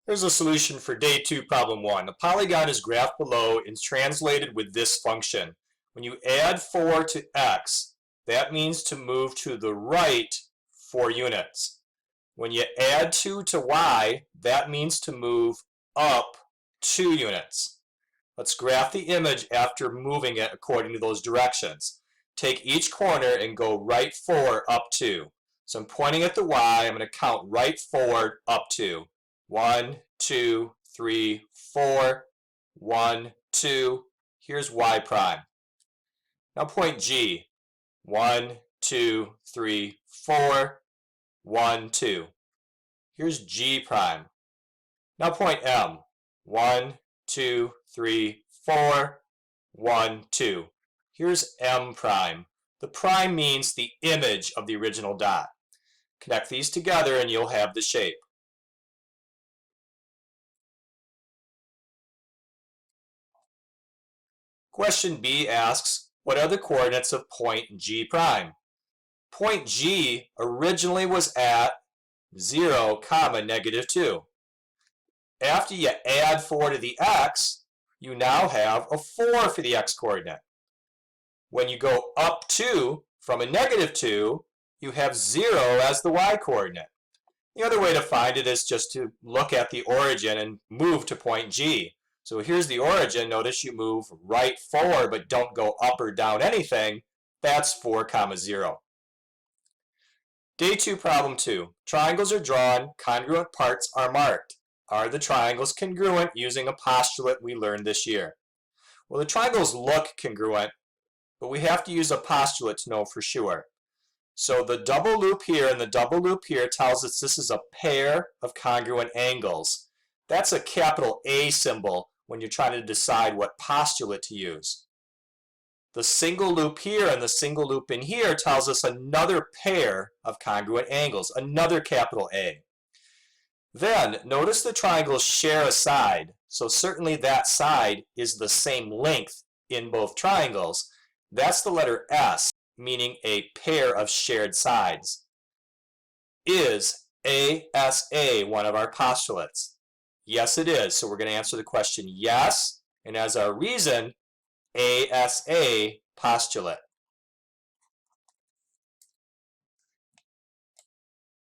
Here's a solution for day 2, problem 1. A polygon is graphed below and translated with this function. When you add 4 to x, that means to move to the right 4 units. When you add 2 to y, that means to move up 2 units. Let's graph the image after moving it according to those directions. Take each corner and go right 4 up 2. So I'm pointing at the y. I'm going to count right 4 up 2. 1, 2, 3, 4. 1, 2. Here's y prime. Now point G. 1, 2, 3, 4. 1, 2. Here's G prime. Now point M. 1, 2, 3, 4. 1, 2. Here's M prime. The prime means the image of the original dot. Connect these together and you'll have the shape. Question B asks, what are the coordinates of point G prime? Point G originally was at 0, -2. After you add 4 to the x, you now have a 4 for the x coordinate. When you go up 2 from a -2, you have 0 as the y coordinate. The other way to find it is just to look at the origin and move to point G. So here's the origin. Notice you move right 4, but don't go up or down anything. That's 4, 0. Day 2, problem 2. Triangles are drawn, congruent parts are marked. Are the triangles congruent using a postulate we learned this year? Well, the triangles look congruent, but we have to use a postulate to know for sure. So the double loop here and the double loop here tells us this is a pair of congruent angles. That's a capital A symbol when you're trying to decide what postulate to use. The single loop here and the single loop in here tells us another pair of congruent angles, another capital A. Then notice the triangles share a side, so certainly that side is the same length in both triangles. That's the letter S, meaning a pair of shared sides. Is ASA one of our postulates? Yes, it is. So we're going to answer the question yes, and as our reason, ASA postulate.